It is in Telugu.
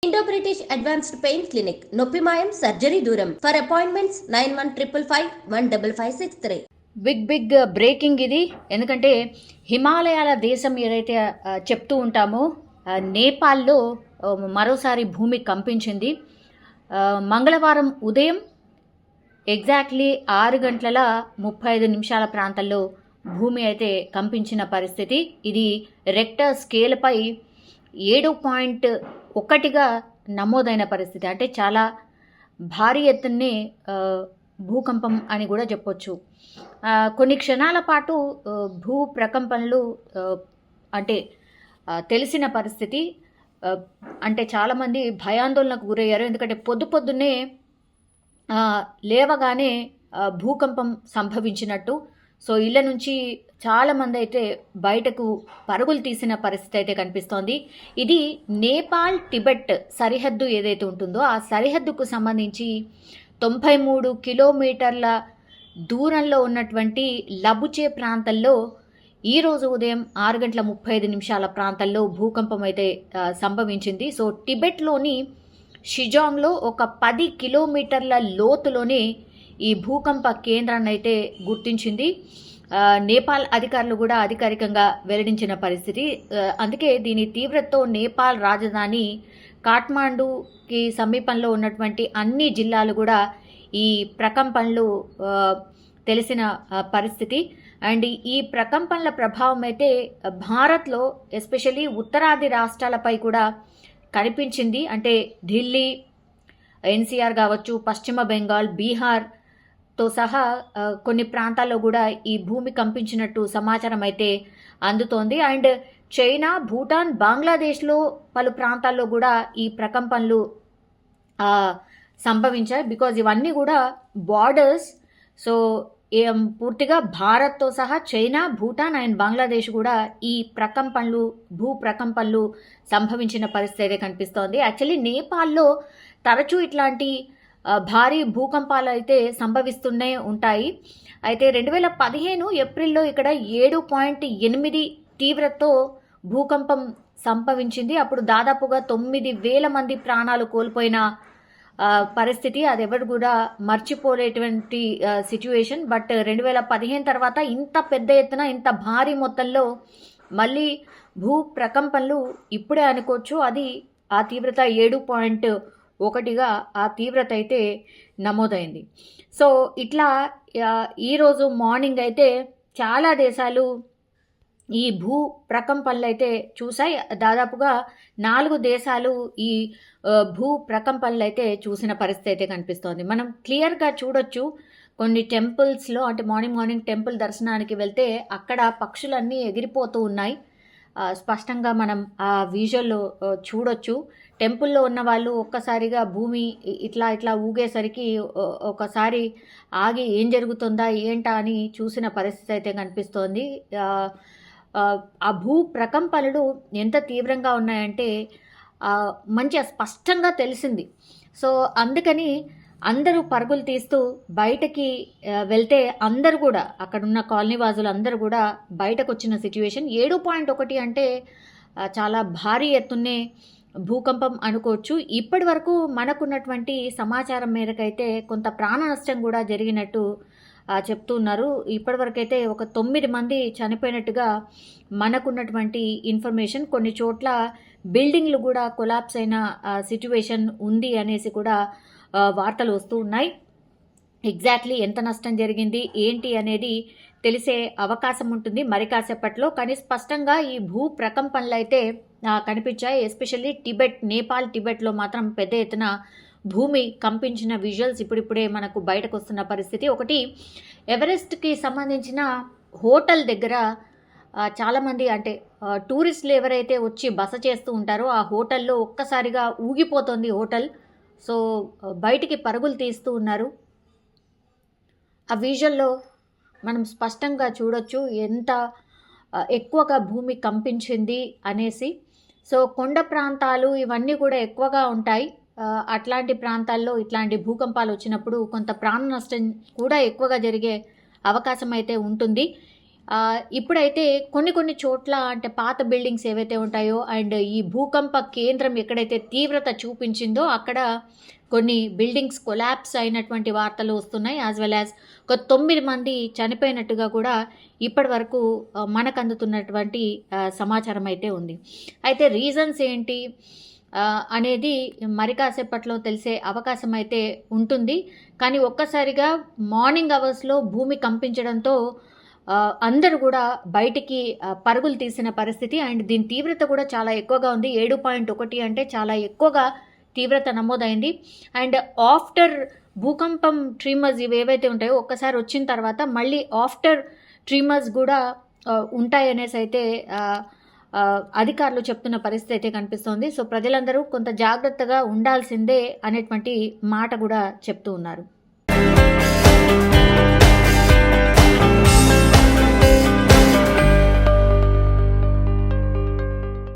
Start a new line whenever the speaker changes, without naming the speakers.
Indo British advanced pain clinic నొప్పి మాయం సర్జరీ దూరం ఫర్ అపాయింట్మెంట్స్ 9155515563.
బిగ్ బ్రేకింగ్ ఇది. ఎందుకంటే హిమాలయాల దేశం ఏదైతే చెప్తూ ఉంటామో నేపాల్లో మరోసారి భూమి కంపించింది. మంగళవారం ఉదయం ఎగ్జాక్ట్లీ 6:35 ప్రాంతంలో భూమి అయితే కంపించిన పరిస్థితి. ఇది రెక్టర్ స్కేల్పై 7.1గా నమోదైన పరిస్థితి. అంటే చాలా భారీ ఎత్తునే భూకంపం అని కూడా చెప్పొచ్చు. కొన్ని క్షణాల పాటు భూ ప్రకంపనలు అంటే తెలిసిన పరిస్థితి. అంటే చాలామంది భయాందోళనకు గురయ్యారు. ఎందుకంటే పొద్దున్నే లేవగానే భూకంపం సంభవించినట్టు. సో ఇళ్ళ నుంచి చాలామంది అయితే బయటకు పరుగులు తీసిన పరిస్థితి అయితే కనిపిస్తోంది. ఇది నేపాల్ టిబెట్ సరిహద్దు ఏదైతే ఉంటుందో ఆ సరిహద్దుకు సంబంధించి 93 కిలోమీటర్ల దూరంలో ఉన్నటువంటి లబుచే ప్రాంతంలో ఈరోజు ఉదయం 6:35 ప్రాంతంలో భూకంపం అయితే సంభవించింది. సో టిబెట్లోని షిజాంగ్లో ఒక 10 కిలోమీటర్ల లోతులోనే ఈ భూకంప కేంద్రాన్ని అయితే గుర్తించింది. నేపాల్ అధికారులు కూడా అధికారికంగా వెల్లడించిన పరిస్థితి. అందుకే దీని తీవ్రతతో నేపాల్ రాజధాని కాఠ్మాండూకి సమీపంలో ఉన్నటువంటి అన్ని జిల్లాలు కూడా ఈ ప్రకంపనలు తెలిసిన పరిస్థితి. అండ్ ఈ ప్రకంపనల ప్రభావం అయితే భారత్లో ఎస్పెషల్లీ ఉత్తరాది రాష్ట్రాలపై కూడా కనిపించింది. అంటే ఢిల్లీ, ఎన్సీఆర్ కావచ్చు, పశ్చిమ బెంగాల్, బీహార్తో సహా కొన్ని ప్రాంతాల్లో కూడా ఈ భూమి కంపించినట్టు సమాచారం అయితే అందుతోంది. అండ్ చైనా, భూటాన్, బంగ్లాదేశ్లో పలు ప్రాంతాల్లో కూడా ఈ ప్రకంపనలు సంభవించాయి. బికాజ్ ఇవన్నీ కూడా బార్డర్స్. సో పూర్తిగా భారత్తో సహా చైనా, భూటాన్ అండ్ బంగ్లాదేశ్ కూడా ఈ భూ ప్రకంపనలు సంభవించిన పరిస్థితి అయితే కనిపిస్తోంది. యాక్చువల్లీ నేపాల్లో తరచూ ఇట్లాంటి భారీ భూకంపాలు అయితే సంభవిస్తూనే ఉంటాయి. అయితే 2015 ఏప్రిల్లో ఇక్కడ 7.8 తీవ్రతతో భూకంపం సంభవించింది. అప్పుడు దాదాపుగా 9,000 మంది ప్రాణాలు కోల్పోయిన పరిస్థితి. అది ఎవరు కూడా మర్చిపోలేటువంటి సిచ్యువేషన్. బట్ 2015 తర్వాత ఇంత పెద్ద ఎత్తున ఇంత భారీ మొత్తంలో మళ్ళీ భూ ప్రకంపనలు ఇప్పుడే అనుకోవచ్చు. అది ఆ తీవ్రత 7.1గా ఆ తీవ్రత అయితే నమోదైంది. సో ఇట్లా ఈరోజు మార్నింగ్ అయితే చాలా దేశాలు ఈ భూ ప్రకంపనలు అయితే చూసాయి. దాదాపుగా 4 దేశాలు ఈ భూ ప్రకంపనలు అయితే చూసిన పరిస్థితి అయితే కనిపిస్తోంది. మనం క్లియర్గా చూడొచ్చు కొన్ని టెంపుల్స్లో. అంటే మార్నింగ్ టెంపుల్ దర్శనానికి వెళ్తే అక్కడ పక్షులన్నీ ఎగిరిపోతూ ఉన్నాయి. స్పష్టంగా మనం ఆ విజువల్లో చూడొచ్చు. టెంపుల్లో ఉన్న వాళ్ళు ఒక్కసారిగా భూమి ఇట్లా ఊగేసరికి ఒకసారి ఆగి ఏం జరుగుతుందా ఏంటా అని చూసిన పరిస్థితి అయితే కనిపిస్తోంది. ఆ భూ ప్రకంపనలు ఎంత తీవ్రంగా ఉన్నాయంటే మంచిగా స్పష్టంగా తెలిసింది. సో అందుకని అందరూ పరుగులు తీస్తూ బయటకి వెళ్తే అందరూ కూడా అక్కడున్న కాలనీ వాసులు అందరూ కూడా బయటకు వచ్చిన సిచ్యువేషన్. 7.1 అంటే చాలా భారీ ఎత్తున్నే భూకంపం అనుకోవచ్చు. ఇప్పటి వరకు మనకున్నటువంటి సమాచారం మేరకైతే కొంత ప్రాణ నష్టం కూడా జరిగినట్టు చెప్తున్నారు. ఇప్పటివరకు అయితే ఒక 9 మంది చనిపోయినట్టుగా మనకున్నటువంటి ఇన్ఫర్మేషన్. కొన్ని చోట్ల బిల్డింగ్లు కూడా కొలాప్స్ అయిన సిచ్యువేషన్ ఉంది అనేసి కూడా వార్తలు వస్తూ ఉన్నాయి. ఎగ్జాక్ట్లీ ఎంత నష్టం జరిగింది ఏంటి అనేది తెలిసే అవకాశం ఉంటుంది మరి కాసేపట్లో. కానీ స్పష్టంగా ఈ భూ ప్రకంపనలు అయితే కనిపించాయి. ఎస్పెషల్లీ నేపాల్ టిబెట్లో మాత్రం పెద్ద ఎత్తున భూమి కంపించిన విజువల్స్ ఇప్పుడిప్పుడే మనకు బయటకు వస్తున్న పరిస్థితి. ఒకటి, ఎవరెస్ట్కి సంబంధించిన హోటల్ దగ్గర చాలామంది అంటే టూరిస్టులు ఎవరైతే వచ్చి బస చేస్తూ ఉంటారో ఆ హోటల్లో ఒక్కసారిగా ఊగిపోతుంది హోటల్. సో బయటికి పరుగులు తీస్తూ ఉన్నారు. ఆ విజువల్లో మనం స్పష్టంగా చూడొచ్చు ఎంత ఎక్కువగా భూమి కంపించింది అనేసి. సో కొండ ప్రాంతాలు ఇవన్నీ కూడా ఎక్కువగా ఉంటాయి. అట్లాంటి ప్రాంతాల్లో ఇట్లాంటి భూకంపాలు వచ్చినప్పుడు కొంత ప్రాణ నష్టం కూడా ఎక్కువగా జరిగే అవకాశం అయితే ఉంటుంది. ఇప్పుడైతే కొన్ని చోట్ల అంటే పాత బిల్డింగ్స్ ఏవైతే ఉంటాయో అండ్ ఈ భూకంప కేంద్రం ఎక్కడైతే తీవ్రత చూపించిందో అక్కడ కొన్ని బిల్డింగ్స్ కొలాప్స్ అయినటువంటి వార్తలు వస్తున్నాయి. యాజ్ వెల్ యాజ్ ఒక 9 మంది చనిపోయినట్టుగా కూడా ఇప్పటి వరకు మనకు అందుతున్నటువంటి సమాచారం అయితే ఉంది. అయితే రీజన్స్ ఏంటి అనేది మరి కాసేపట్లో తెలిసే అవకాశం అయితే ఉంటుంది. కానీ ఒక్కసారిగా మార్నింగ్ అవర్స్లో భూమి కంపించడంతో అందరూ కూడా బయటికి పరుగులు తీసిన పరిస్థితి. అండ్ దీని తీవ్రత కూడా చాలా ఎక్కువగా ఉంది. 7.1 అంటే చాలా ఎక్కువగా తీవ్రత నమోదైంది. అండ్ ఆఫ్టర్ భూకంపం ట్రీమర్స్ ఇవి ఏవైతే ఉంటాయో ఒక్కసారి వచ్చిన తర్వాత మళ్ళీ ఆఫ్టర్ ట్రీమర్స్ కూడా ఉంటాయనేసి అయితే అధికారులు చెప్తున్న పరిస్థితి అయితే కనిపిస్తోంది. సో ప్రజలందరూ కొంత జాగ్రత్తగా ఉండాల్సిందే అనేటువంటి మాట కూడా చెప్తూ ఉన్నారు.